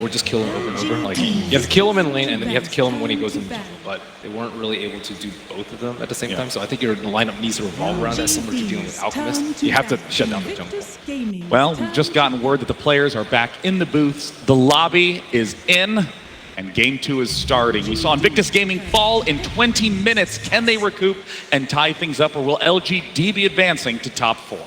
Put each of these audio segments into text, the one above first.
or just kill him over and over. Like, you have to kill him in lane, and then you have to kill him when he goes in the jungle. But they weren't really able to do both of them at the same time. So I think your lineup needs to revolve around that, similar to dealing with Alchemist. You have to shut down the jungle. Well, we've just gotten word that the players are back in the booths. The lobby is in, and Game 2 is starting. We saw Invictus Gaming fall in 20 minutes. Can they recoup and tie things up, or will LGD be advancing to top 4?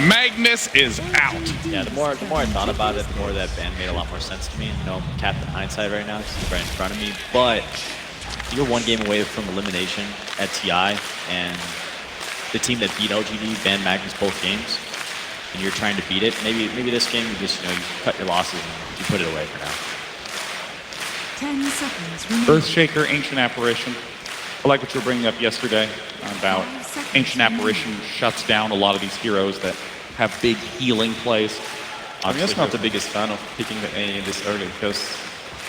Magnus is out. Yeah, the more I thought about it, the more that ban made a lot more sense to me. You know, Captain Hindsight right now, he's right in front of me. But you're one game away from elimination at TI, and the team that beat LGD banned Magnus both games, and you're trying to beat it. Maybe this game you just, you know, you cut your losses and you put it away for now. 10 seconds remaining. Earthshaker, Ancient Apparition. I like what you were bringing up yesterday about Ancient Apparition shuts down a lot of these heroes that have big healing plays. I'm just not the biggest fan of picking the A this early, because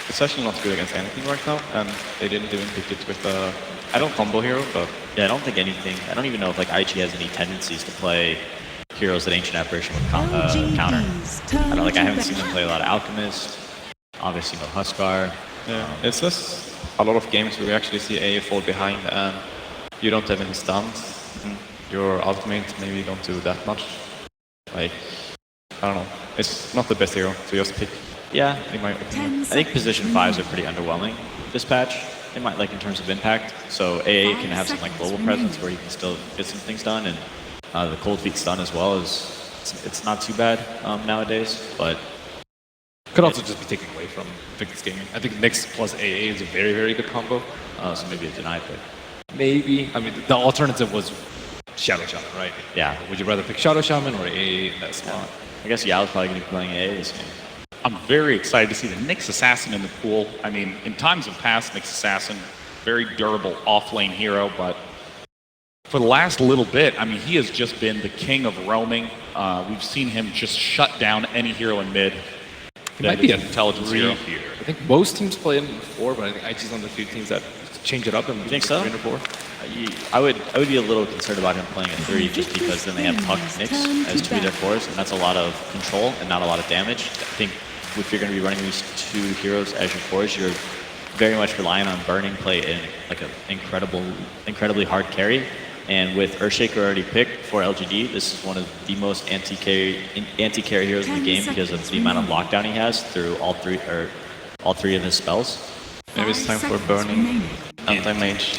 it's actually not good against anything right now, and they didn't even pick it with a, I don't combo hero, but... Yeah, I don't think anything, I don't even know if like IG has any tendencies to play heroes that Ancient Apparition would counter. I don't like, I haven't seen them play a lot of Alchemist, obviously no Huskar. Yeah, it's just a lot of games where we actually see A fall behind and you don't have any stuns. Your ultimate maybe don't do that much. Like, I don't know. It's not the best hero to just pick. Yeah, in my opinion. I think position 5s are pretty underwhelming this patch. They might, like, in terms of impact. So AA can have some like global presence where you can still get some things done, and the cold feet stun as well is it's not too bad nowadays, but could also just be taken away from Invictus Gaming. I think Nyx plus AA is a very, very good combo. So maybe a deny pick. Maybe. I mean, the alternative was Shadow Shaman, right? Yeah. Would you rather pick Shadow Shaman or AA in that spot? I guess Yao's probably going to be playing AA this game. I'm very excited to see the Nyx Assassin in the pool. I mean, in times of past, Nyx Assassin, very durable off-lane hero, but for the last little bit, I mean, he has just been the king of roaming. We've seen him just shut down any hero in mid. He might be an intelligence hero here. I think most teams play him 4, but I think IG's on the few teams that change it up. And you think so? 3 or 4. I would be a little concerned about him playing a 3 just because then they have Puck Nyx as 2 of their 4s, and that's a lot of control and not a lot of damage. I think if you're going to be running these 2 heroes as your 4s, you're very much relying on burning play and like an incredibly hard carry. And with Earthshaker already picked for LGD, this is one of the most anti-carry heroes in the game because of the amount of lockdown he has through all three of his spells. Maybe it's time for burning anti-mage.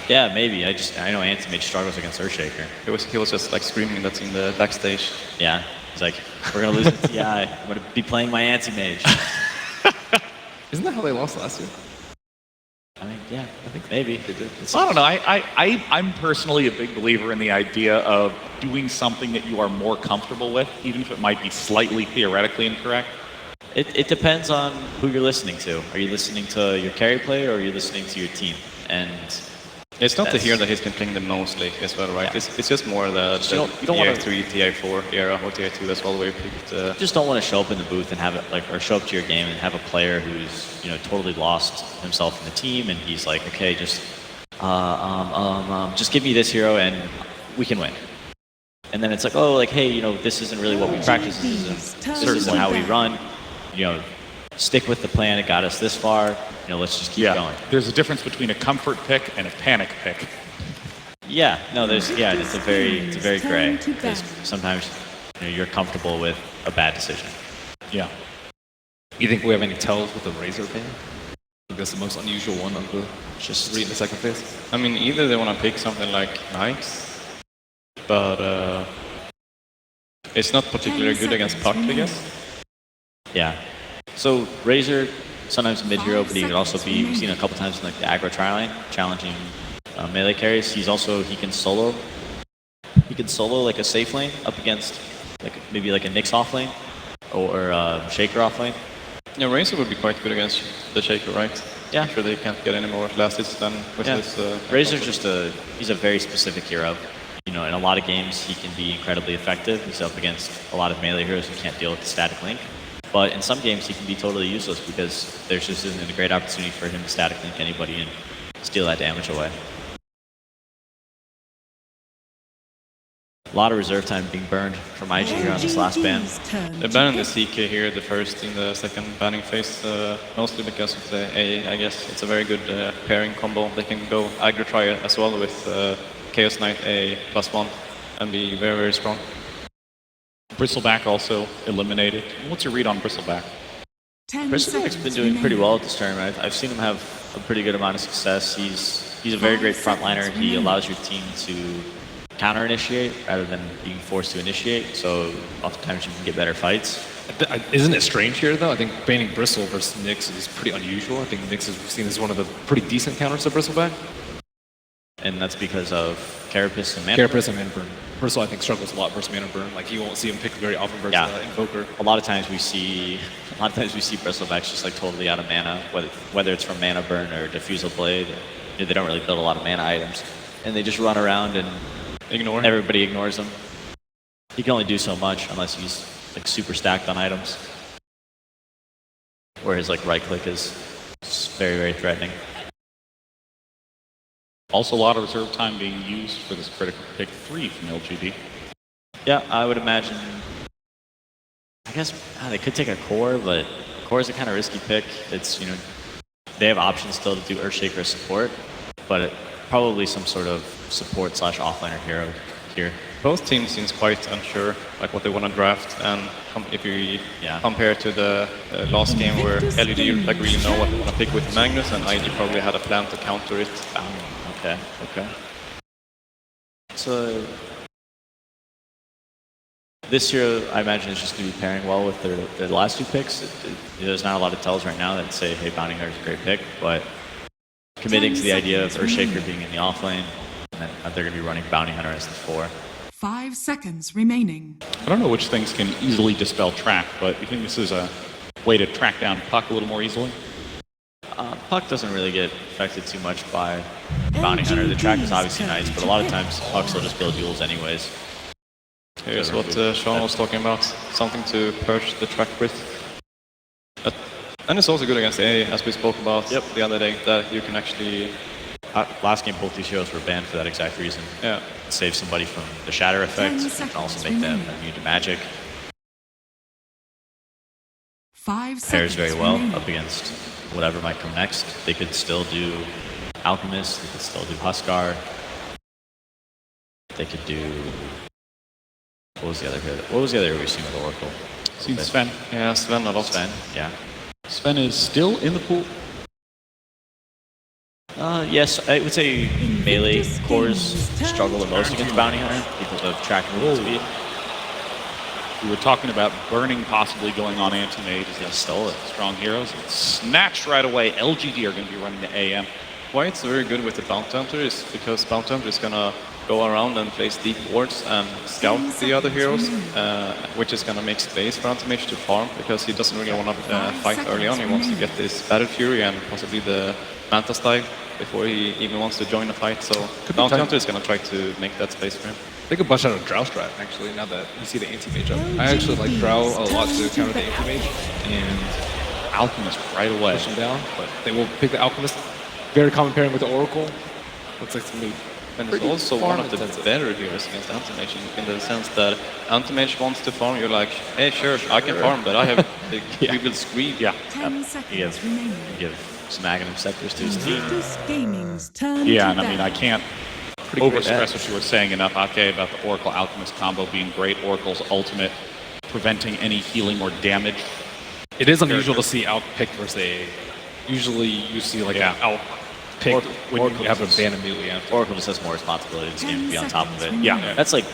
Yeah, maybe. I know anti-mage struggles against Earthshaker. He was just like screaming that in the backstage. Yeah, he's like, we're gonna lose to TI. I'm gonna be playing my anti-mage. Isn't that how they lost last year? I mean, yeah, I think maybe. I don't know. I'm personally a big believer in the idea of doing something that you are more comfortable with, even if it might be slightly theoretically incorrect. It depends on who you're listening to. Are you listening to your carry player or are you listening to your team? And it's not the hero that he's been playing the most lately as well, right? Yeah. It's just more the you don't Tier 3, Tier 4 era or Tier 2 as well, where you picked. You just don't want to show up in the booth and have it like, or show up to your game and have a player who's totally lost himself in the team, and he's like, okay, just give me this hero and we can win. And then it's like, oh, like, hey, this isn't really what we practice. This isn't how we run. Stick with the plan. It got us this far. Let's just keep going. There's a difference between a comfort pick and a panic pick. Yeah, no, it's a very gray, because sometimes you're comfortable with a bad decision. Yeah. You think we have any tells with the Razor ban? I think that's the most unusual one of the just 3 in the second phase. I mean, either they want to pick something like Knights, but it's not particularly good against Puck, I guess. Yeah. So Razor, sometimes mid hero, but he could also be, we've seen a couple times in like the aggro tri-lane, challenging melee carries. He can solo. He can solo like a safe lane up against maybe like a Nyx off lane or Shaker off lane. Yeah, Razor would be quite good against the Shaker, right? Yeah. I'm sure they can't get any more last hits than with this. Razor's he's a very specific hero. In a lot of games he can be incredibly effective. He's up against a lot of melee heroes who can't deal with the static link. But in some games, he can be totally useless because there's just isn't a great opportunity for him to static link anybody and steal that damage away. A lot of reserve time being burned from IG here on this last ban. They banned the CK here, the first in the second banning phase, mostly because of the A, I guess. It's a very good pairing combo. They can go aggro try as well with Chaos Knight A +1 and be very, very strong. Bristleback also eliminated. What's your read on Bristleback? Bristleback's been doing pretty well at this tournament. I've seen him have a pretty good amount of success. He's a very great frontliner. He allows your team to counter-initiate rather than being forced to initiate, so oftentimes you can get better fights. Isn't it strange here, though? I think banning Bristle versus Nyx is pretty unusual. I think Nyx is seen as one of the pretty decent counters to Bristleback. And that's because of Carapace and Mana Burn. Carapace and Mana Burn. Bristle, I think, struggles a lot versus Mana Burn. Like, you won't see him pick very often versus Invoker. A lot of times we see Bristlebacks just like totally out of mana, whether it's from Mana Burn or Diffusal Blade. They don't really build a lot of mana items, and they just run around and everybody ignores him. He can only do so much unless he's like super stacked on items, where his like right click is very, very threatening. Also a lot of reserve time being used for this critical pick 3 from LGD. Yeah, I would imagine. I guess they could take a core, but core is a kind of risky pick. It's, you know, they have options still to do Earthshaker as support, but probably some sort of support / offlaner hero here. Both teams seems quite unsure like what they want to draft, and if you compare to the last game where LGD like really know what they want to pick with Magnus, and IG probably had a plan to counter it. Okay. So this hero, I imagine, is just going to be pairing well with their last two picks. There's not a lot of tells right now that say, hey, Bounty Hunter is a great pick, but committing to the idea of Earthshaker being in the offlane, and then they're going to be running Bounty Hunter as the 4. 5 seconds remaining. I don't know which things can easily dispel track, but you think this is a way to track down Puck a little more easily? Puck doesn't really get affected too much by Bounty Hunter. The track is obviously nice, but a lot of times Pucks will just build duels anyways. Here's what Sean was talking about, something to purge the track with. And it's also good against A, as we spoke about the other day, that you can actually... Last game, both these heroes were banned for that exact reason. Yeah. Save somebody from the Shatter effect, and also make them immune to magic. 5 seconds Pairs very well remaining. up against whatever might come next. They could still do Alchemist, they could still do Huskar. They could do... What was the other hero? What was the other hero we've seen with Oracle? Seen Sven. Yeah, Sven a lot. Sven, yeah. Sven is still in the pool. Yes, I would say melee cores struggle the most against Bounty Hunter because of track movement speed. We were talking about burning possibly going on Anti-Mage. He stole it. Strong heroes. Snatched right away. LGD are going to be running the AM. Why it's very good with the Bounty Hunter is because Bounty Hunter is gonna go around and place deep wards and scout the other heroes, which is gonna make space for Anti-Mage to farm, because he doesn't really want to fight early on. He wants to get this Battle Fury and possibly the Manta style before he even wants to join a fight. So Bounty Hunter is gonna try to make that space for him. They could bust out a Drow strat, actually, now that you see the anti-mage up. I actually like Drow a lot to counter the anti-mage, and Alchemist right away. push him down, but they will pick the Alchemist. Very common pairing with the Oracle. Looks like somebody... And it's also one of the better heroes against Anti-Mage in the sense that Anti-Mage wants to farm, you're like, hey, sure, I can farm, but I have the Google Screed. Yeah. 10 seconds remaining. Give some Magnum Scepters to his team. Invictus Gaming's turn Yeah, to and I mean, I bat. can't overstress what you were saying enough, Ake, about the Oracle Alchemist combo being great. Oracle's ultimate, preventing any healing or damage. It is unusual to see Alch picked versus a... Usually you see like an Alch picked when Oracle you have a just- ban immediately after. Oracle just has more responsibility in this game to be on top of it. Yeah. That's like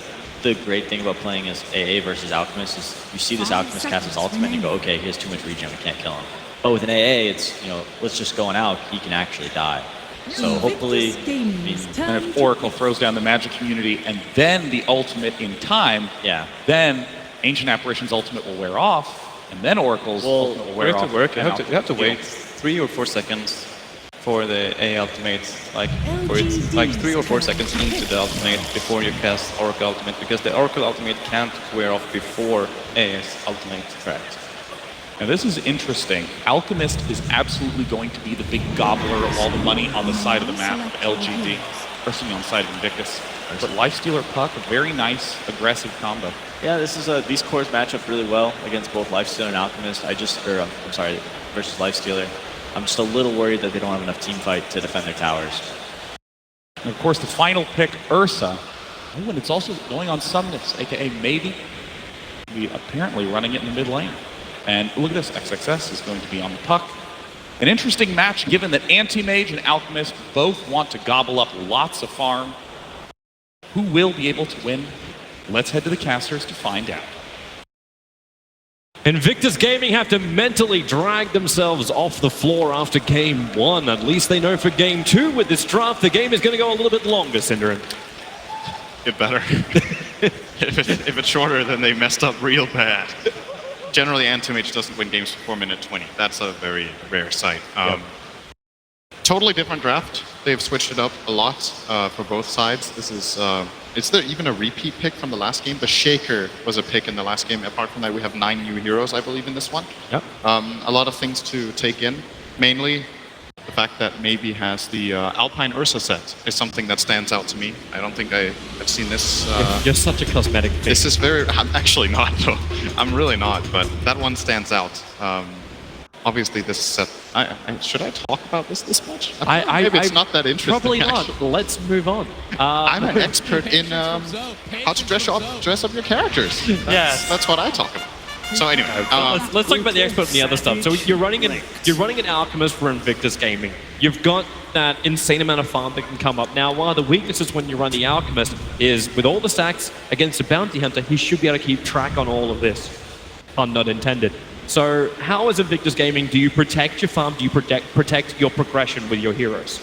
the great thing about playing as AA versus Alchemist is you see this Alchemist cast his ultimate and you go, okay, he has too much regen, we can't kill him. But with an AA, it's, you know, let's just go on out, he can actually die. So hopefully, Invictus Gaming's And turn if to Oracle bat. throws down the magic community and then the ultimate in time, yeah. then Ancient Apparition's ultimate will wear off, and then Oracle's ultimate will You wear have off. to work, you and have to wait 3 or 4 seconds for the A ultimate, like for it, like 3 or 4 seconds into the ultimate before you cast Oracle ultimate, because the Oracle ultimate can't wear off before A's ultimate. Correct. Now this is interesting. Alchemist is absolutely going to be the big gobbler of all the money on the side of the map of LGD, personally on the side of Invictus. But Lifestealer Puck, a very nice, aggressive combo. Yeah, this is these cores match up really well against both Lifestealer and Alchemist. I'm sorry, versus Lifestealer. I'm just a little worried that they don't have enough team fight to defend their towers. And of course, the final pick, Ursa. Oh, and it's also going on Sumnus, aka maybe. We apparently running it in the mid lane. And look at this, XXS is going to be on the puck. An interesting match given that Anti-Mage and Alchemist both want to gobble up lots of farm. Who will be able to win? Let's head to the casters to find out. Invictus Gaming have to mentally drag themselves off the floor after game 1. At least they know for game 2 with this draft, the game is going to go a little bit longer, Synderen. Get better. if it's shorter, then they messed up real bad. Generally, Anti-Mage doesn't win games before minute 20. That's a very rare sight. Totally different draft. They've switched it up a lot for both sides. This is there even a repeat pick from the last game? The Shaker was a pick in the last game. Apart from that, we have 9 new heroes, I believe, in this one. Yep. A lot of things to take in. Mainly, the fact that maybe has the Alpine Ursa set is something that stands out to me. I don't think I've seen this. You're such a cosmetic pick. This is very... I'm actually not, though. I'm really not, but that one stands out. Obviously, this set... should I talk about this much? Maybe it's not that interesting. Probably not. Actually. Let's move on. I'm an expert in how to dress up your characters. That's what I talk about. So anyway, let's talk about the expert and the other stuff. So you're running an Alchemist for Invictus Gaming. You've got that insane amount of farm that can come up. Now, one of the weaknesses when you run the Alchemist is with all the stacks against a bounty hunter, he should be able to keep track on all of this. Pun not intended. So how as Invictus Gaming do you protect your farm? Do you protect your progression with your heroes?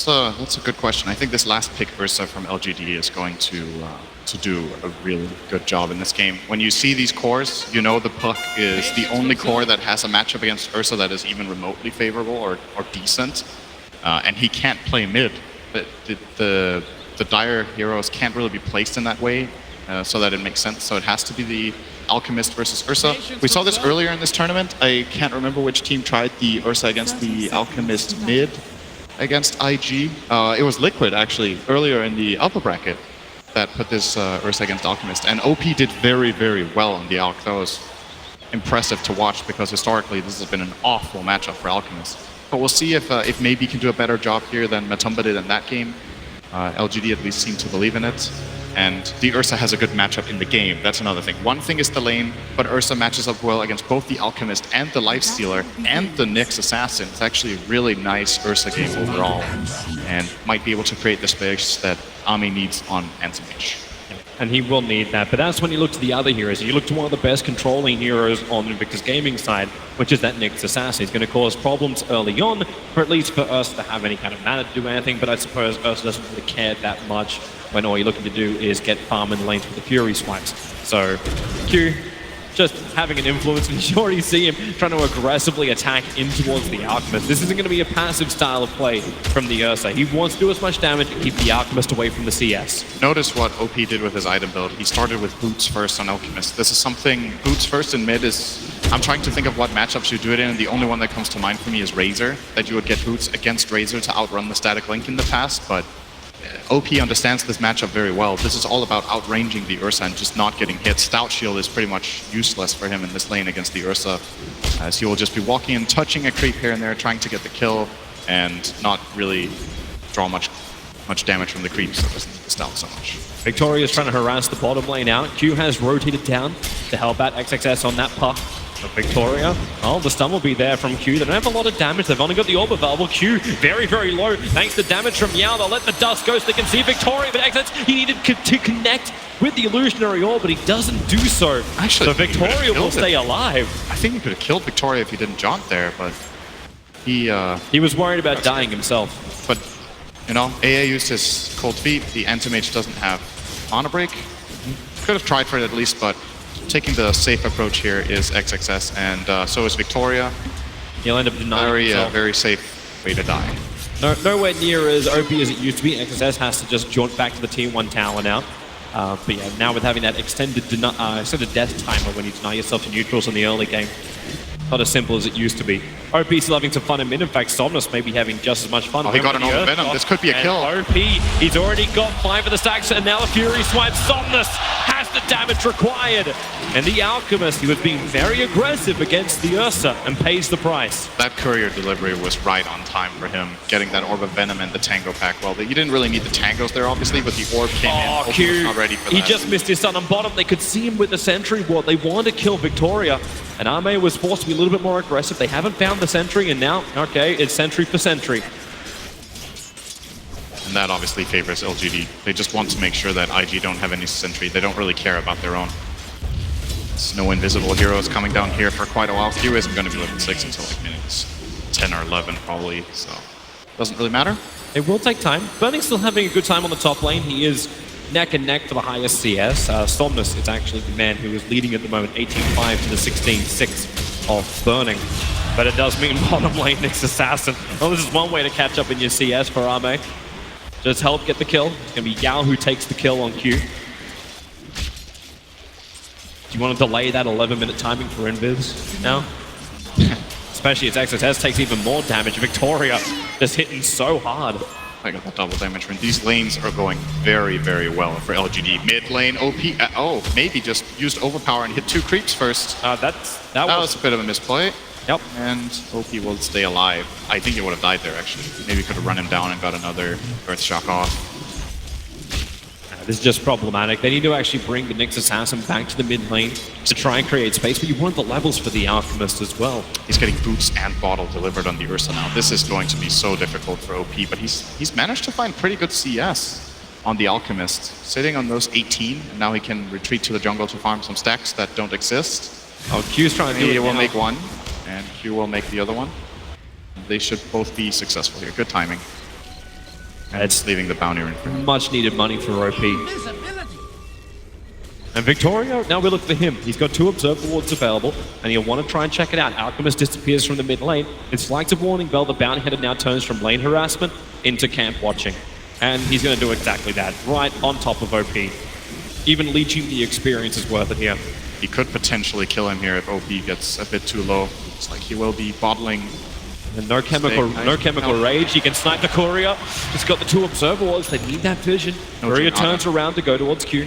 That's a good question. I think this last pick, Ursa from LGD, is going to do a really good job in this game. When you see these cores, you know the Puck is the only core that has a matchup against Ursa that is even remotely favorable or decent, and he can't play mid. The dire heroes can't really be placed in that way, so that it makes sense. So it has to be the Alchemist versus Ursa. We saw this earlier in this tournament. I can't remember which team tried the Ursa against the Alchemist mid against IG. It was Liquid, actually, earlier in the upper bracket that put this Ursa against Alchemist. And OP did very, very well on the Alch. That was impressive to watch because historically this has been an awful matchup for Alchemist. But we'll see if maybe can do a better job here than Matumba did in that game. LGD at least seemed to believe in it. And the Ursa has a good matchup in the game. That's another thing. One thing is the lane, but Ursa matches up well against both the Alchemist and the Lifestealer and the Nyx Assassin. It's actually a really nice Ursa game overall, and might be able to create the space that Ami needs on Anti-Mage. And he will need that, but that's when you look to the other heroes. You look to one of the best controlling heroes on the Invictus Gaming side, which is that Nyx Assassin. He's going to cause problems early on, or at least for us to have any kind of mana to do anything, but I suppose Ursa doesn't really care that much when all you're looking to do is get farm in the lanes with the Fury swipes. So, Q, just having an influence, and you already see him trying to aggressively attack in towards the Alchemist. This isn't going to be a passive style of play from the Ursa. He wants to do as much damage and keep the Alchemist away from the CS. Notice what OP did with his item build. He started with Boots first on Alchemist. This is something, Boots first in mid is... I'm trying to think of what matchups you do it in, and the only one that comes to mind for me is Razor, that you would get Boots against Razor to outrun the static link in the past, but OP understands this matchup very well. This is all about outranging the Ursa and just not getting hit. Stout Shield is pretty much useless for him in this lane against the Ursa, as he will just be walking and touching a creep here and there, trying to get the kill, and not really draw much damage from the creeps, so it doesn't need the Stout so much. Victoria is trying to harass the bottom lane out. Q has rotated down to help out XXS on that puck. But Victoria, oh, the stun will be there from Q. They don't have a lot of damage. They've only got the orb available. Q, very, very low. Thanks to damage from Yao, they'll let the dust go so they can see Victoria. But XXS, he needed to connect with the illusionary orb, but he doesn't do so. Actually, so Victoria will stay alive. I think he could have killed Victoria if he didn't jaunt there, but he was worried about dying himself. But, you know, AA used his cold feet. The Anti-Mage doesn't have mana break. Could have tried for it at least, but taking the safe approach here is XXS, and so is Victoria. He'll end up denying himself. Very safe way to die. Nowhere near as OP as it used to be. XXS has to just jaunt back to the Tier 1 tower now. But yeah, now with having that extended death timer when you deny yourself to neutrals in the early game. not as simple as it used to be. OP still having some fun in mid. In fact, Somnus may be having just as much fun. Oh, he got an Remember the Overvenom. Earth This could be a and kill. OP, he's already got 5 of the stacks, and now the Fury Swipe. Somnus has the damage required. And the Alchemist, he was being very aggressive against the Ursa and pays the price. That courier delivery was right on time for him, getting that Orb of Venom and the Tango pack. Well, you didn't really need the Tangos there, obviously, but the Orb came in. Oh, Open was Q, not ready for he that. just missed his stun on bottom. They could see him with the Sentry Ward. They wanted to kill Victoria, and Arme was forced to be a little bit more aggressive. They haven't found the Sentry, and now, okay, it's Sentry for Sentry. And that obviously favors LGD. They just want to make sure that IG don't have any Sentry. They don't really care about their own. There's no invisible heroes coming down here for quite a while. Q isn't going to be level 6 until like minutes 10 or 11 probably, so doesn't really matter. It will take time. Burning's still having a good time on the top lane. He is neck and neck for the highest CS. Somnus is actually the man who is leading at the moment, 18-5 to the 16-6 of Burning. But it does mean bottom lane Nyx Assassin. Well, this is one way to catch up in your CS for Arme. Just help get the kill. It's going to be Yao who takes the kill on Q. Do you want to delay that 11-minute timing for Invis now? Especially as XSS takes even more damage. Victoria just hitting so hard. I got that double damage. These lanes are going very, very well for LGD. Mid lane, OP, oh, maybe just used overpower and hit 2 creeps first. That was a bit of a misplay. Yep. And OP will stay alive. I think he would have died there, actually. Maybe could have run him down and got another Earth Shock off. This is just problematic. They need to actually bring the Nyx Assassin back to the mid lane to try and create space, but you want the levels for the Alchemist as well. He's getting boots and bottle delivered on the Ursa now. This is going to be so difficult for OP, but he's managed to find pretty good CS on the Alchemist. Sitting on those 18, and now he can retreat to the jungle to farm some stacks that don't exist. Oh, Q's trying to do it. He will now. make one, and Q will make the other one. They should both be successful here. Good timing. It's leaving the bounty in front. much needed money for OP. And Victoria, now we look for him. He's got 2 Observer Wards available, and he'll want to try and check it out. Alchemist disappears from the mid lane. It's flags of warning bell. The bounty hunter now turns from lane harassment into camp watching. And he's going to do exactly that, right on top of OP. Even leeching the experience is worth it here. He could potentially kill him here if OP gets a bit too low. It's like he will be bottling. And no chemical rage. He can snipe the courier. He's got the 2 Observer Wards. They need that vision. Courier turns around to go towards Q.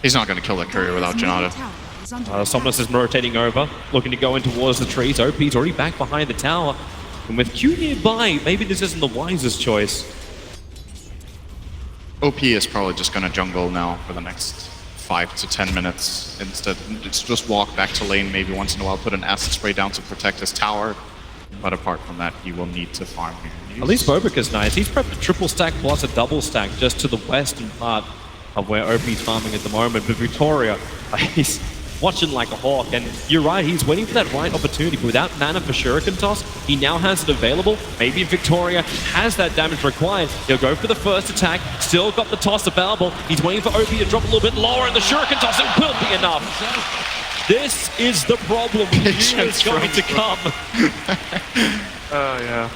He's not going to kill that courier without Janata. Somnus is rotating over, looking to go in towards the trees. OP's already back behind the tower. And with Q nearby, maybe this isn't the wisest choice. OP is probably just going to jungle now for the next 5 to 10 minutes. Instead, just walk back to lane maybe once in a while, put an acid spray down to protect his tower. But apart from that, he will need to farm here. At least Bobica's nice. He's prepped a triple stack plus a double stack just to the western part of where OP's farming at the moment. But Victoria, he's watching like a hawk. And you're right, he's waiting for that right opportunity. But without mana for Shuriken Toss, he now has it available. Maybe Victoria has that damage required. He'll go for the first attack. Still got the toss available. He's waiting for OP to drop a little bit lower. And the Shuriken Toss, it will be enough. This is the problem. It's going to come. Oh, yeah.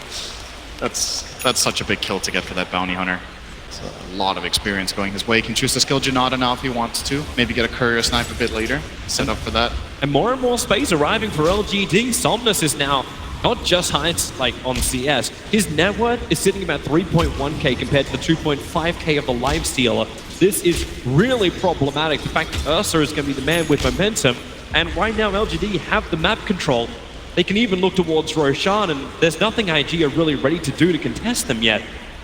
That's such a big kill to get for that bounty hunter. It's a lot of experience going his way. He can choose to skill Janata now if he wants to. Maybe get a courier snipe a bit later. Set up for that. And more space arriving for LGD. Somnus is now not just heights like on CS. His net worth is sitting about 3.1k compared to the 2.5k of the Lifestealer. This is really problematic. The fact that Ursa is going to be the man with momentum. And right now, LGD have the map control. They can even look towards Roshan, and there's nothing IG are really ready to do to contest them yet.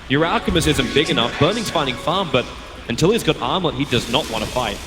Your Alchemist isn't big enough. Burning's finding farm, but until he's got armlet, he does not want to fight.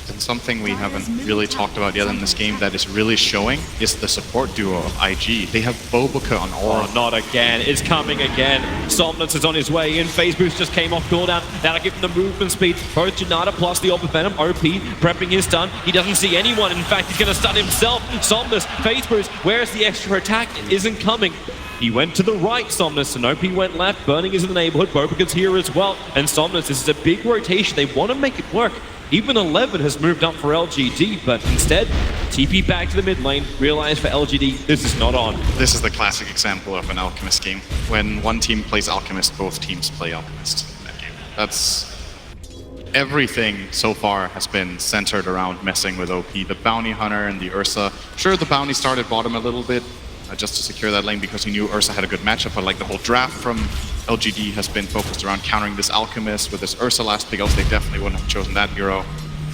And something we haven't really talked about yet in this game that is really showing is the support duo of IG. They have bo3 on Aura. Oh, not again. It's coming again. Somnus is on his way in. Phase Boost just came off cooldown. That'll give him the movement speed. Both Janata plus the Orb of Venom. OP prepping his stun. He doesn't see anyone. In fact, he's going to stun himself. Somnus, Phase Boost. Where's the extra attack? It isn't coming. He went to the right, Somnus, and OP went left. Burning is in the neighborhood. bo3's here as well. And Somnus, this is a big rotation. They want to make it work. Even 11 has moved up for LGD, but instead, TP back to the mid lane, realize for LGD, this is not on. This is the classic example of an Alchemist game. When one team plays Alchemist, both teams play Alchemist in that game. everything so far has been centered around messing with OP. The Bounty Hunter and the Ursa. Sure, the Bounty started bottom a little bit just to secure that lane because he knew Ursa had a good matchup, but like the whole draft from LGD has been focused around countering this Alchemist with this Ursa last pick, else they definitely wouldn't have chosen that hero.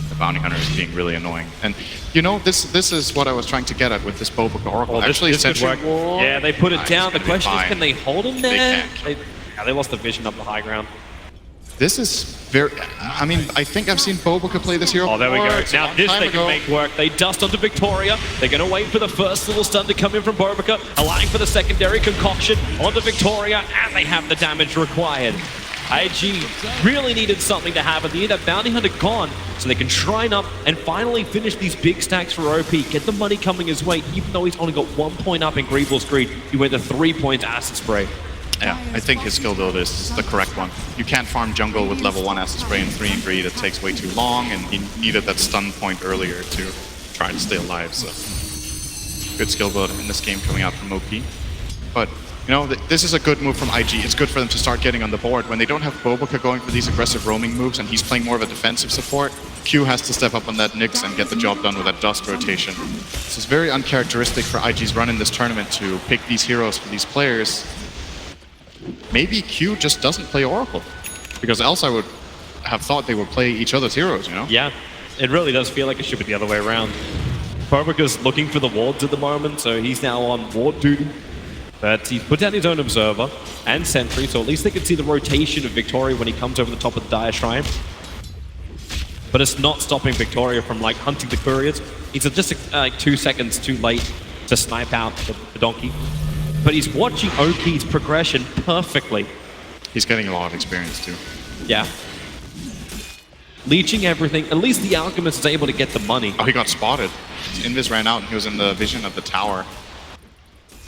The Bounty Hunter is being really annoying. And you know, this is what I was trying to get at with this bo3 Oracle. Well, Actually, this could work. Yeah, they put it down. The question is, can they hold him there? They lost the vision up the high ground. This is very... I mean, I think I've seen bo3 play this hero. Oh, there we go. It's a Now long this time they ago. can make work. They dust onto Victoria. They're going to wait for the first little stun to come in from bo3, allowing for the secondary concoction onto Victoria, and they have the damage required. IG really needed something to happen. They need that Bounty Hunter gone so they can shrine up and finally finish these big stacks for OP. Get the money coming his way, even though he's only got 1 point up in Greevil's Greed. He went to 3 points Acid Spray. Yeah, I think his skill build is the correct one. You can't farm jungle with level 1 Acid Spray and 3 in Greed. It takes way too long, and he needed that stun point earlier to try to stay alive. So good skill build in this game coming out from OP. But you know, this is a good move from IG. It's good for them to start getting on the board. When they don't have bo3 going for these aggressive roaming moves and he's playing more of a defensive support, Q has to step up on that Nyx and get the job done with that dust rotation. This is very uncharacteristic for IG's run in this tournament to pick these heroes for these players. Maybe Q just doesn't play Oracle, because else I would have thought they would play each other's heroes, you know? Yeah, it really does feel like it should be the other way around. bo3's looking for the wards at the moment, so he's now on ward duty. But he's put down his own Observer and Sentry, so at least they can see the rotation of Victoria when he comes over the top of the Dire Shrine. But it's not stopping Victoria from like hunting the couriers. He's just like 2 seconds too late to snipe out the donkey. But he's watching OP's progression perfectly. He's getting a lot of experience too. Yeah. Leeching everything. At least the Alchemist is able to get the money. Oh, he got spotted. Invis ran out and he was in the vision of the tower.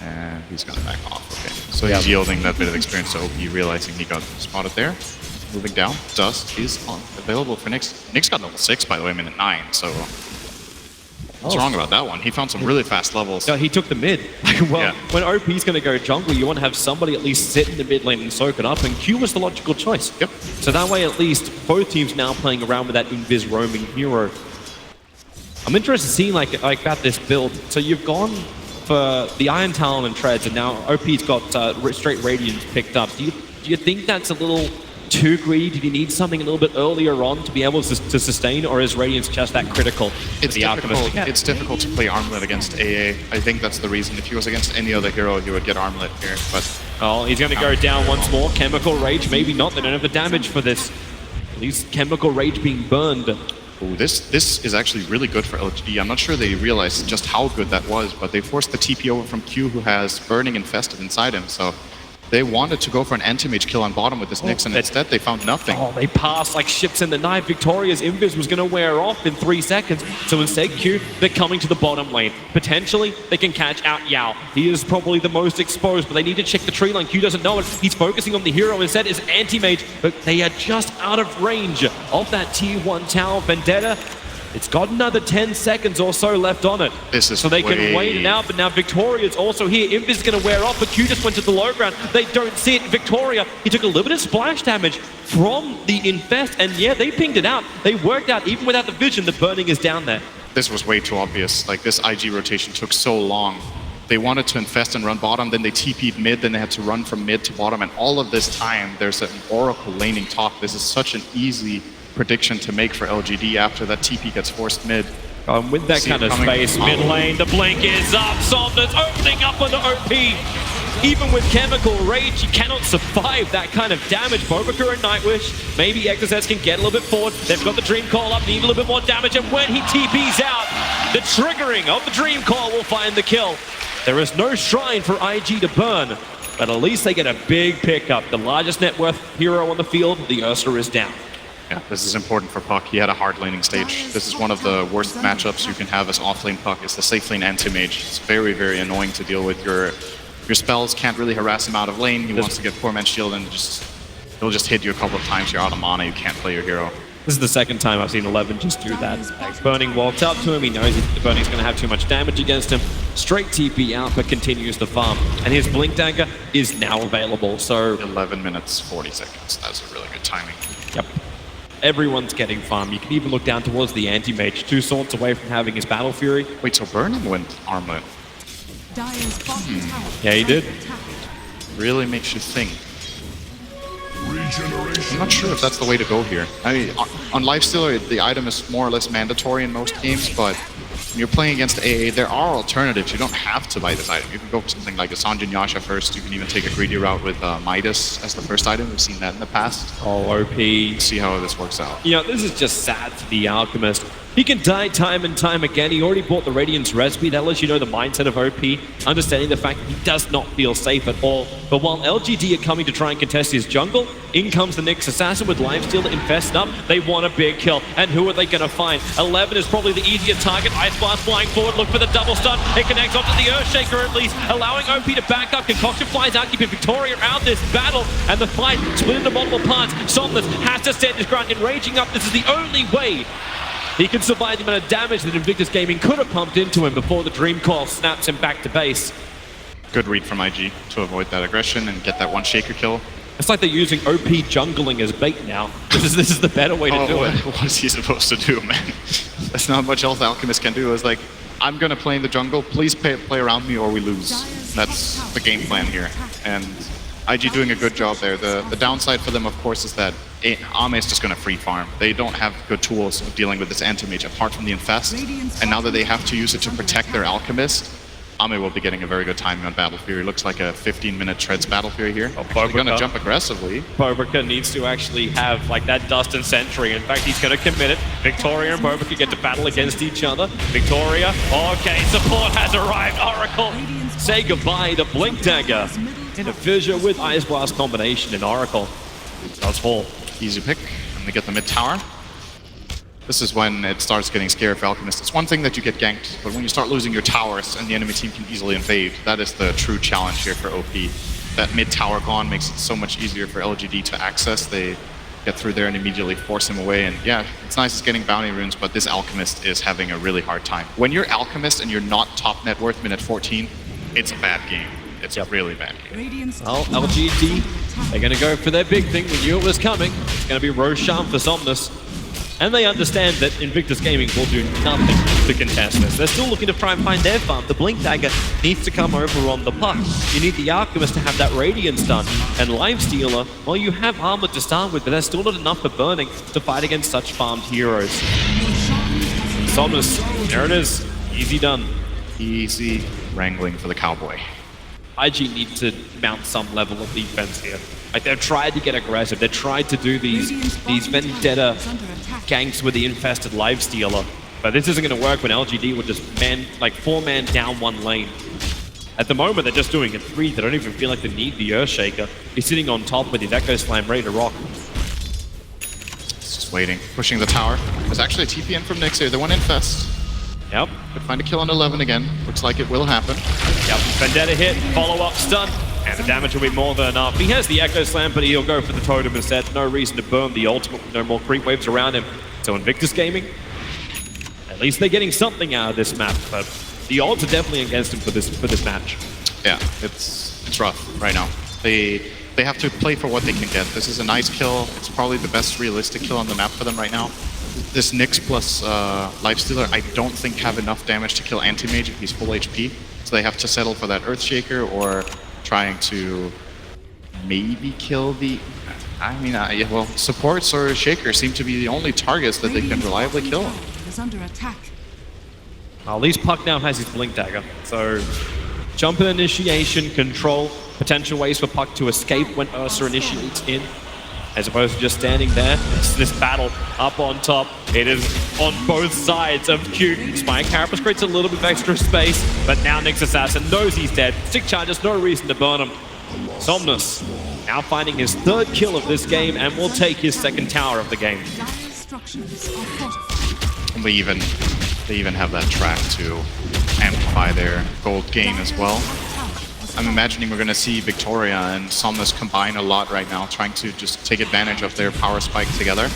And he's gonna back off, okay. So he's yielding that bit of experience to OP, realizing he got spotted there. Moving down, Dust is available for Nyx. Nyx got level 6, by the way, minute 9, so... What's wrong about that one? He found some really fast levels. No, he took the mid. Well, Yeah. when OP's going to go jungle, you want to have somebody at least sit in the mid lane and soak it up, and Q was the logical choice. Yep. So that way, at least, both teams now playing around with that Invis roaming hero. I'm interested in seeing like about this build. So you've gone for the Iron Talon and Treads, and now OP's got straight Radiance picked up. Do you think that's a little too greedy? Do you need something a little bit earlier on to be able to sustain, or is Radiance just that critical? It's difficult to play Armlet against AA. I think that's the reason. If he was against any other hero, he would get Armlet here, but... Oh, he's going to go down once more. Chemical Rage, maybe not. They don't have the damage for this. At least Chemical Rage being burned. Ooh, this is actually really good for LGD. I'm not sure they realized just how good that was, but they forced the TP over from Q, who has Burning infested inside him, so... They wanted to go for an anti-mage kill on bottom with this Nyx, and instead they found nothing. Oh, they passed like ships in the night. Victoria's Invis was going to wear off in 3 seconds. So instead, Q, they're coming to the bottom lane. Potentially, they can catch out Yao. He is probably the most exposed, but they need to check the tree line. Q doesn't know it. He's focusing on the hero instead, is anti-mage, but they are just out of range of that tier 1 tower. Vendetta, it's got another 10 seconds or so left on it. This is so they can wait it out, but now Victoria's also here. Invis is going to wear off, but Q just went to the low ground. They don't see it. Victoria, he took a little bit of splash damage from the infest, and yeah, they pinged it out. They worked out, even without the vision, the burning is down there. This was way too obvious. Like, this IG rotation took so long. They wanted to infest and run bottom, then they TP'd mid, then they had to run from mid to bottom, and all of this time, there's an Oracle laning top. This is such an easy prediction to make for LGD after that TP gets forced mid. With that kind of space, mid lane, the blink is up, Somna's opening up on the OP. Even with Chemical Rage, you cannot survive that kind of damage. bo3 and Nightwish, maybe XSS can get a little bit forward. They've got the Dream Call up, need a little bit more damage, and when he TP's out, the triggering of the Dream Call will find the kill. There is no shrine for IG to burn, but at least they get a big pickup. The largest net worth hero on the field, the Ursa is down. Yeah, this is important for Puck. He had a hard laning stage. This is one of the worst matchups you can have as off-lane Puck, is the safe lane anti-mage. It's very, very annoying to deal with. Your spells can't really harass him out of lane. He wants to get Poor Man's Shield and he'll just hit you a couple of times. You're out of mana, you can't play your hero. This is the second time I've seen 11 just do that. Burning walked up to him, he knows the Burning's going to have too much damage against him. Straight TP out, but continues the farm. And his Blink Dagger is now available, so... 11 minutes, 40 seconds. That's a really good timing. Yep. Everyone's getting farm. You can even look down towards the anti-mage, 2 swords away from having his Battle Fury. Wait, so Burning went armlet. Dire's bottom tower Yeah, he did. Really makes you think. I'm not sure if that's the way to go here. I mean, on Lifestealer, the item is more or less mandatory in most games, but when you're playing against AA, there are alternatives. You don't have to buy this item. You can go for something like a Sanjin Yasha first. You can even take a greedy route with Midas as the first item. We've seen that in the past. Oh, OP. See how this works out. You know, this is just sad for the Alchemist. He can die time and time again. He already bought the Radiance recipe. That lets you know the mindset of OP, understanding the fact that he does not feel safe at all. But while LGD are coming to try and contest his jungle, in comes the Nyx Assassin with Lifestealer infested up. They want a big kill. And who are they going to find? 11 is probably the easier target. Ice Blast flying forward. Look for the double stun. It connects onto the Earthshaker at least, allowing OP to back up. Concoction flies out, keeping Victoria out this battle. And the fight split into multiple parts. Somnus has to stand his ground. Enraging up. This is the only way he can survive the amount of damage that Invictus Gaming could have pumped into him before the Dream Coil snaps him back to base. Good read from IG to avoid that aggression and get that one Shaker kill. It's like they're using OP jungling as bait now. This is the better way to do it. What is he supposed to do, man? That's not much else Alchemist can do. It's like, I'm going to play in the jungle. Please play around me or we lose. That's the game plan here. And IG doing a good job there. The downside for them, of course, is that Ame is just going to free farm. They don't have good tools of dealing with this anti-mage apart from the Infest. And now that they have to use it to protect their Alchemist, Ame will be getting a very good timing on Battle Fury. Looks like a 15-minute Treads Battle Fury here. They're going to jump aggressively. bo3 needs to actually have like that Dust and Sentry. In fact, he's going to commit it. Victoria and bo3 get to battle against each other. Victoria, okay, support has arrived. Oracle, say goodbye to Blink Dagger. In a fissure with Ice Blast combination in Oracle. Does fall. Easy pick, and they get the mid tower. This is when it starts getting scary for Alchemist. It's one thing that you get ganked, but when you start losing your towers and the enemy team can easily invade, that is the true challenge here for OP. That mid tower gone makes it so much easier for LGD to access. They get through there and immediately force him away. And yeah, it's nice it's getting bounty runes, but this Alchemist is having a really hard time. When you're Alchemist and you're not top net worth minute 14, it's a bad game. It's a really bad game. Well, LGD, they're going to go for their big thing. We knew it was coming. It's going to be Roshan for Somnus. And they understand that Invictus Gaming will do nothing to contest this. They're still looking to try and find their farm. The Blink Dagger needs to come over on the puck. You need the Alchemist to have that Radiance done. And Lifestealer, well, you have armor to start with, but there's still not enough for Burning to fight against such farmed heroes. Somnus, there it is. Easy done. Easy wrangling for the Cowboy. IG need to mount some level of defense here. Like, they've tried to get aggressive. They've tried to do these vendetta ganks with the infested Lifestealer. But this isn't going to work when LGD will just four-man down one lane. At the moment, they're just doing a 3. They don't even feel like they need the Earthshaker. He's sitting on top with his Echo Slam ready to rock. It's just waiting. Pushing the tower. There's actually a TP in from Nyx here. They want Infest. Yep. Could find a kill on 11 again. Looks like it will happen. Yep. Vendetta hit, follow-up stun. And the damage will be more than enough. He has the Echo Slam, but he'll go for the Totem instead. No reason to burn the ultimate, no more creep waves around him. So Invictus Gaming, at least they're getting something out of this map. But the odds are definitely against him for this match. Yeah, it's rough right now. They have to play for what they can get. This is a nice kill. It's probably the best realistic kill on the map for them right now. This Nyx plus Lifestealer, I don't think have enough damage to kill Anti-Mage if he's full HP. So they have to settle for that Earthshaker or trying to maybe kill the... well, supports or Shaker seem to be the only targets that they can reliably kill. Well, at least Puck now has his Blink Dagger. So jump in initiation, control, potential ways for Puck to escape when Ursa initiates in, as opposed to just standing there. It's this battle up on top. It is on both sides of Q. Spike Carapace creates a little bit of extra space, but now Nyx Assassin knows he's dead. Stick charges, no reason to burn him. Somnus now finding his 3rd kill of this game and will take his 2nd tower of the game. And they even have that track to amplify their gold gain as well. I'm imagining we're going to see Victoria and Somnus combine a lot right now, trying to just take advantage of their power spike together.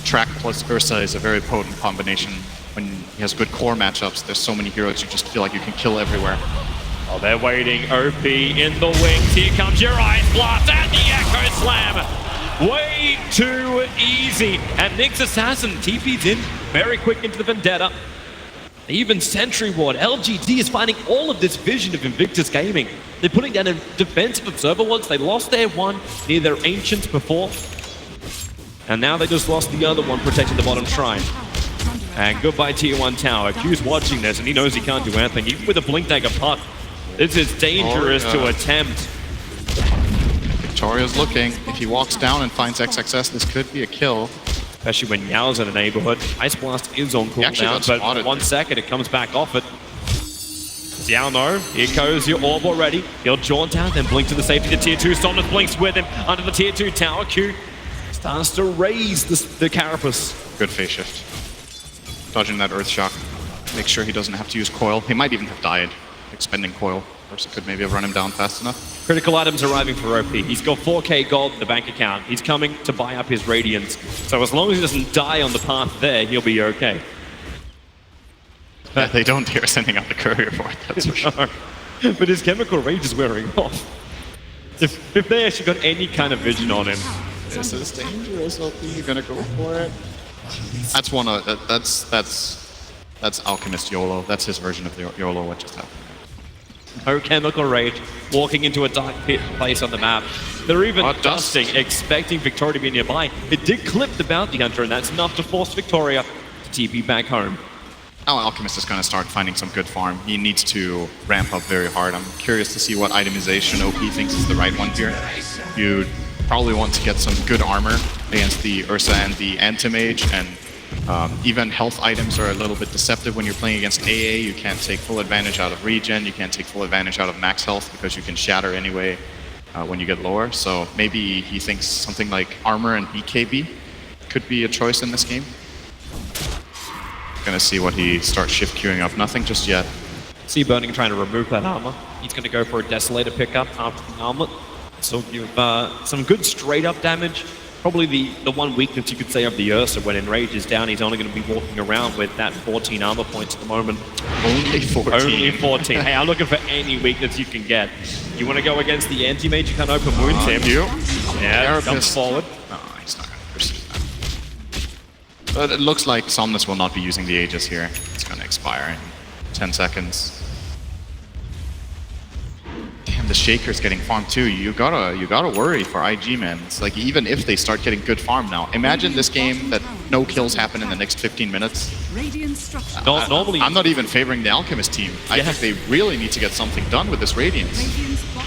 Track plus Ursa is a very potent combination. When he has good core matchups, there's so many heroes you just feel like you can kill everywhere. Oh, they're waiting. OP in the wings. Here comes your Ice Blast and the Echo Slam. Way too easy. And Nyx Assassin TP'd in very quick into the Vendetta. Even Sentry Ward, LGD is finding all of this vision of Invictus Gaming. They're putting down a defensive observer wards. They lost their one near their Ancients before. And now they just lost the other one protecting the bottom shrine. And goodbye Tier 1 Tower. Q's watching this and he knows he can't do anything. Even with a Blink Dagger puck, this is dangerous to attempt. Victoria's looking. If he walks down and finds XXS, this could be a kill. Especially when Yao's in the neighborhood. Ice Blast is on cooldown, but 1 second it comes back off it. Yao no, here goes your orb already. He'll jaunt down, then blink to the safety to Tier 2. Somnus blinks with him under the Tier 2 tower. Q starts to raise the carapace. Good phase shift. Dodging that Earth Shock. Make sure he doesn't have to use Coil. He might even have died expending Coil. Or it could maybe have run him down fast enough. Critical items arriving for OP. He's got 4k gold in the bank account. He's coming to buy up his Radiance. So as long as he doesn't die on the path there, he'll be okay. Yeah, they don't dare sending out the courier for it, that's for sure. But his Chemical Rage is wearing off. If they actually got any kind of vision on him. This is dangerous, OP. You're gonna go for it. That's one of that's Alchemist YOLO. That's his version of the YOLO. What just happened? No Chemical Rage, walking into a dark pit place on the map. They're even dusting, expecting Victoria to be nearby. It did clip the Bounty Hunter, and that's enough to force Victoria to TP back home. Now Alchemist is going to start finding some good farm. He needs to ramp up very hard. I'm curious to see what itemization OP thinks is the right one here. You'd probably want to get some good armor against the Ursa and the Anti-Mage, and even health items are a little bit deceptive when you're playing against AA. You can't take full advantage out of regen, you can't take full advantage out of max health because you can shatter anyway when you get lower. So maybe he thinks something like armor and BKB could be a choice in this game. Gonna see what he starts shift queuing up. Nothing just yet. See Burning trying to remove that armor. He's going to go for a Desolator pickup after the armlet. So give some good straight up damage. Probably the one weakness you could say of the Ursa when Enrage is down, he's only going to be walking around with that 14 armor points at the moment. Only 14. Only 14. Hey, I'm looking for any weakness you can get. You want to go against the Anti-Mage, you can't open wounds him. Yeah, jump forward. No, he's not going to pursue that. But it looks like Somnus will not be using the Aegis here. It's going to expire in 10 seconds. Damn, the Shaker's getting farmed too. You gotta worry for IG, man. It's like even if they start getting good farm now, imagine this game that no kills happen in the next 15 minutes. Normally, I'm not even favoring the Alchemist team. I think they really need to get something done with this Radiance.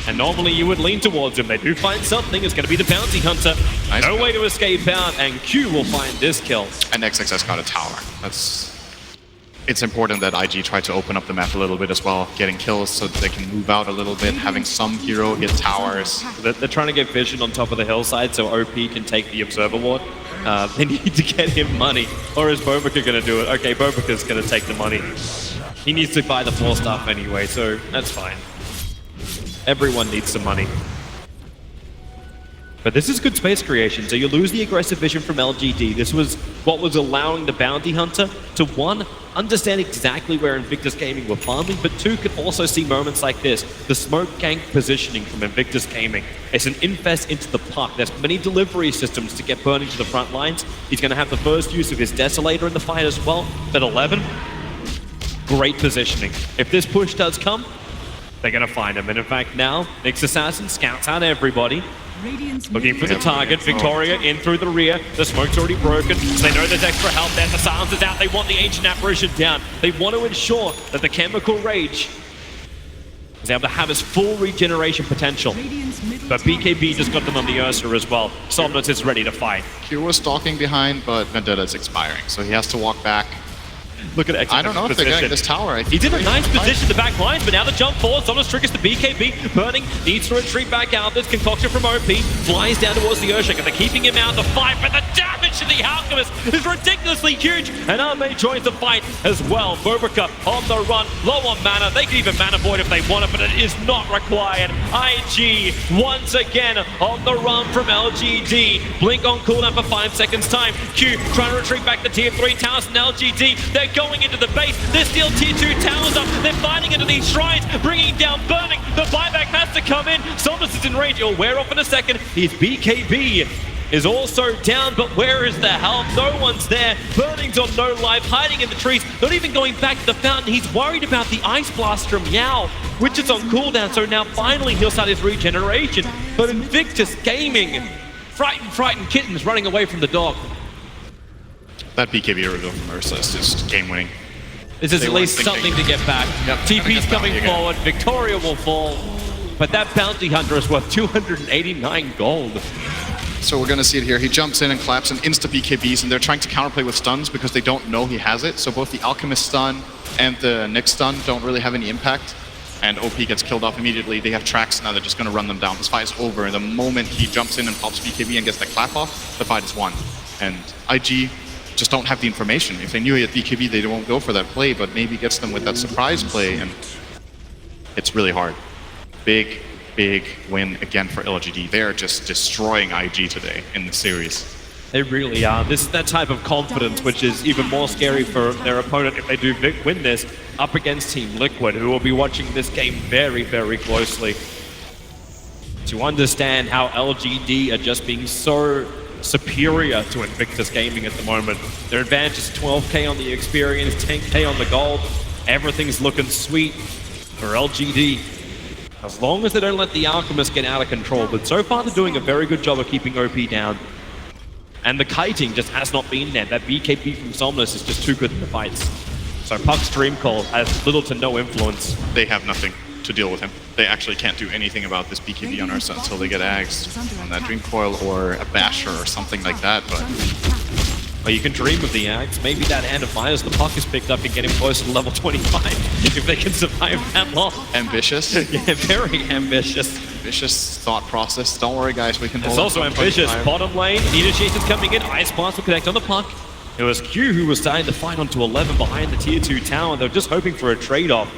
And normally you would lean towards him. They do find something. It's going to be the Bounty Hunter. Nice no kill. way to escape out, and Q will find this kill. And XXS got a tower. It's important that IG try to open up the map a little bit as well, getting kills so that they can move out a little bit, having some hero hit towers. They're trying to get vision on top of the hillside so OP can take the Observer Ward. They need to get him money. Or is bo3 going to do it? Okay, bo3's going to take the money. He needs to buy the 4 stuff anyway, so that's fine. Everyone needs some money. But this is good space creation, so you lose the aggressive vision from LGD. This was what was allowing the Bounty Hunter to, 1, understand exactly where Invictus Gaming were farming, but 2, could also see moments like this. The smoke gank positioning from Invictus Gaming. It's an infest into the puck. There's many delivery systems to get Burning to the front lines. He's going to have the first use of his Desolator in the fight as well. At 11, great positioning. If this push does come, they're going to find him. And in fact now, Nyx Assassin scouts out everybody. Looking for the target. Victoria in through the rear. The smoke's already broken. So they know there's extra help there. The silence is out. They want the Ancient Apparition down. They want to ensure that the Chemical Rage is able to have his full regeneration potential. But BKB just got them on the Ursa as well. Somnus is ready to fight. Q was stalking behind, but Vendetta is expiring, so he has to walk back. Look at XXS I don't know if they're getting this tower. He's in a nice position in the back lines, but now the jump forward. Somnus triggers the BKB. Burning needs to retreat back out. This concoction from OP flies down towards the Urshak, and they're keeping him out of the fight. But the damage to the Alchemist is ridiculously huge. And Arme joins the fight as well. bo3 on the run, low on mana. They can even mana void if they want it, but it is not required. IG once again on the run from LGD. Blink on cooldown for 5 seconds time. Q trying to retreat back to tier 3 towers and LGD. They're going into the base. They're still tier 2 towers up. They're fighting into these shrines, bringing down Burning. The buyback has to come in. Somnus is in range. He'll wear off in a second. He's BKB. is also down, but where is the help? No one's there. Burning's on no life, hiding in the trees, not even going back to the fountain. He's worried about the Ice Blast from Yao, which is on cooldown, so now finally he'll start his regeneration. But Invictus Gaming, frightened kittens running away from the dog. That BKB reveal from Ursa is just game-winning. This is They at weren't least thinking. something to get back. Yep, TP's gonna coming get bounty forward, Victoria will fall, but that bounty hunter is worth 289 gold. So we're going to see it here. He jumps in and claps and insta BKBs, and they're trying to counterplay with stuns because they don't know he has it. So both the Alchemist stun and the Nyx stun don't really have any impact. And OP gets killed off immediately. They have tracks now, they're just going to run them down. This fight is over, and the moment he jumps in and pops BKB and gets the clap off, the fight is won. And IG just don't have the information. If they knew he had BKB, they won't go for that play, but maybe gets them with that surprise play, and it's really hard. Big win again for LGD. They're just destroying IG today in the series. They really are. This is that type of confidence which is even more scary for their opponent if they do win this up against Team Liquid, who will be watching this game very, very closely to understand how LGD are just being so superior to Invictus Gaming at the moment. Their advantage is 12k on the experience, 10k on the gold. Everything's looking sweet for LGD. As long as they don't let the Alchemist get out of control. But so far they're doing a very good job of keeping OP down. And the kiting just has not been there. That BKB from Somnus is just too good in the fights. So Puck's Dream Call has little to no influence. They have nothing to deal with him. They actually can't do anything about this BKB on Ursa until they get Ags on that Dream Coil or a Basher or something like that, but Well, you can dream of the Axe. Maybe that Hand of Fires the Puck is picked up and get him close to level 25 if they can survive that long. ambitious. Yeah, very ambitious. Ambitious thought process. Don't worry, guys, we can hold It's also on to ambitious. 25. Bottom lane, Initiation's coming in. Ice Blast will connect on the Puck. It was Q who was starting to fight onto 11 behind the tier 2 tower. They're just hoping for a trade-off.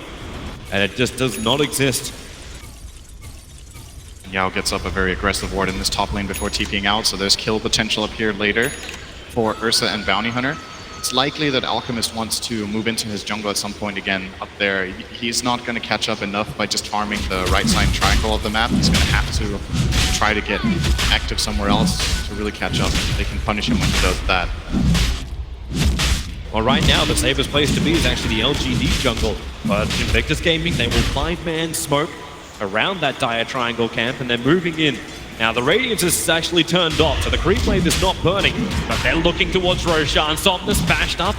And it just does not exist. Yao gets up a very aggressive ward in this top lane before TPing out, so there's kill potential up here later for Ursa and Bounty Hunter. It's likely that Alchemist wants to move into his jungle at some point again up there. He's not going to catch up enough by just farming the right side triangle of the map. He's going to have to try to get active somewhere else to really catch up. They can punish him when he does that. Well, right now, the safest place to be is actually the LGD jungle. But Invictus Gaming, they will 5-man smoke around that dire triangle camp, and they're moving in. Now, the Radiance is actually turned off, so the creep wave is not burning, but they're looking towards Roshan. Somnus bashed up.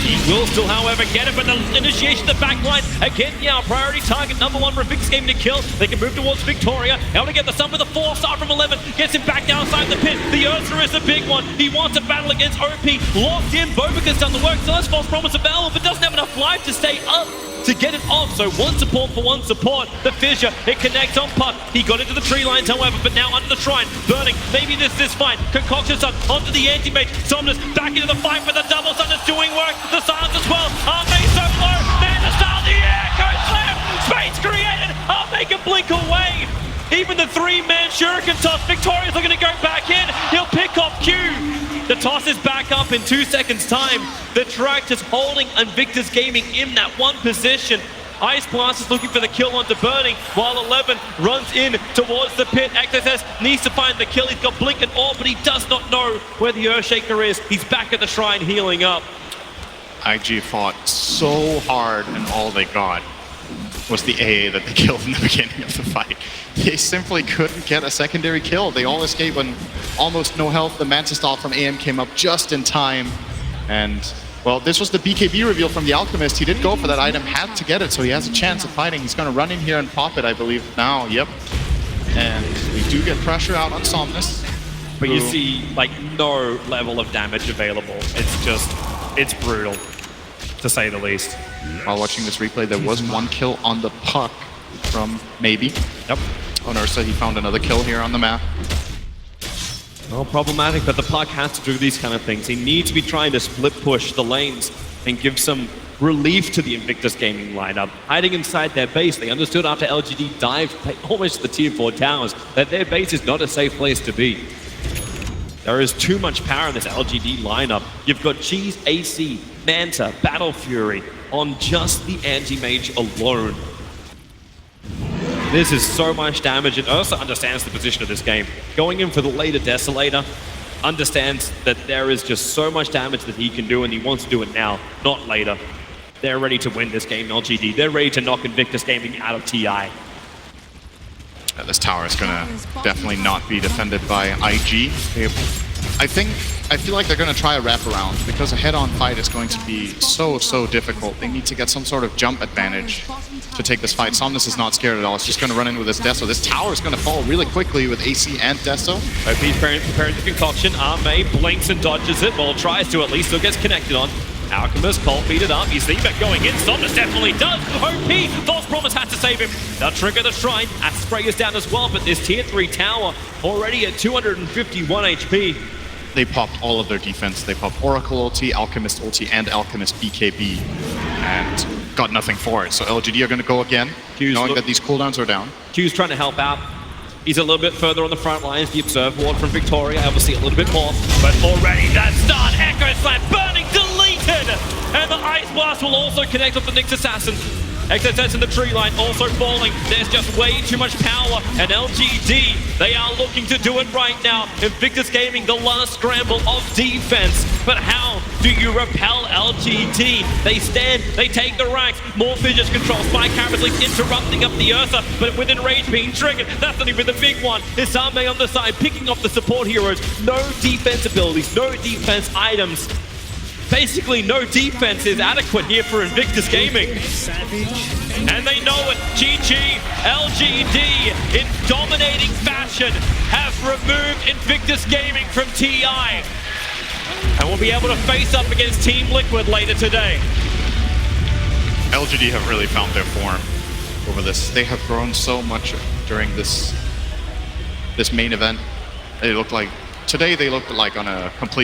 He will still, however, get it, but the initiation, the backline, again, yeah, priority target number 1 for Invictus Gaming to kill. They can move towards Victoria. Able to get the stun with a 4-star from 11. Gets him back outside the pit. The Ursa is a big one. He wants to battle against OP. Locked in. Bovica's done the work. So that's false promise available, but doesn't have enough life to stay up to get it off. So one support for one support. The fissure, it connects on Puck. He got into the tree lines, however, but now under the shrine. Burning, maybe this is fine. Concoction Sun onto the anti-mage. Somnus back into the fight for the double. Sun is doing work. The silence as well. Arme so low. Man, the style, the echo slam. Space created. Arme can blink away. Even the 3-man Shuriken toss. Victoria's looking to go back in. He'll pick off Q. The toss is back up in 2 seconds time. The Tractor's holding Invictus Gaming in that one position. Ice Blast is looking for the kill onto Burning, while 11 runs in towards the pit. XSS needs to find the kill. He's got Blink and Orb, but he does not know where the Earthshaker is. He's back at the shrine healing up. IG fought so hard, and all they got was the AA that they killed in the beginning of the fight. They simply couldn't get a secondary kill. They all escaped when almost no health. The Mantis Stall from AM came up just in time. And, well, this was the BKB reveal from the Alchemist. He did go for that item, had to get it, so he has a chance of fighting. He's going to run in here and pop it, I believe, now. Yep. And we do get pressure out on Somnus. But you see, like, no level of damage available. It's brutal, to say the least. While watching this replay, there was one kill on the Puck from Maybe. Yep. On Ursa, he found another kill here on the map. Well, problematic, but the Puck has to do these kind of things. He needs to be trying to split push the lanes and give some relief to the Invictus Gaming lineup. Hiding inside their base, they understood after LGD dived almost to the tier 4 towers that their base is not a safe place to be. There is too much power in this LGD lineup. You've got Cheese, AC, Manta, Battle Fury on just the anti-mage alone. This is so much damage, and Ursa understands the position of this game. Going in for the later Desolator, understands that there is just so much damage that he can do, and he wants to do it now, not later. They're ready to win this game, LGD. They're ready to knock Invictus Gaming out of TI. This tower is gonna definitely not be defended by IG. I feel like they're gonna try a wraparound because a head-on fight is going to be so difficult. They need to get some sort of jump advantage to take this fight. Somnus is not scared at all. It's just gonna run in with this Deso. This tower is gonna fall really quickly with AC and Deso. OP's preparing the concoction. Arme blinks and dodges it. Well, tries to at least, still gets connected on. Alchemist, cold beat it up. You see that going in. Somnus definitely does. OP, False Promise has to save him. They'll trigger the Shrine. Spray is down as well, but this tier 3 tower already at 251 HP. They popped all of their defense. They popped Oracle ulti, Alchemist ulti, and Alchemist BKB, and got nothing for it. So LGD are going to go again, knowing that these cooldowns are down. Q's trying to help out. He's a little bit further on the front lines. The Observe Ward from Victoria, obviously a little bit more. But already that start, Echo Slam, burning, deleted! And the Ice Blast will also connect with the Nyx Assassin. XSS in the tree line also falling. There's just way too much power. And LGD, they are looking to do it right now. Invictus Gaming, the last scramble of defense. But how do you repel LGD? They stand, they take the ranks. More Fidget control. Spy Cameras interrupting up the Ursa, but within range being triggered. That's not even the big one. It's Arme on the side, picking off the support heroes. No defense abilities, no defense items. Basically, no defense is adequate here for Invictus Gaming. And they know it. GG, LGD, in dominating fashion, have removed Invictus Gaming from TI. And will be able to face up against Team Liquid later today. LGD have really found their form over this. They have grown so much during this main event. They look like, today they looked like on a complete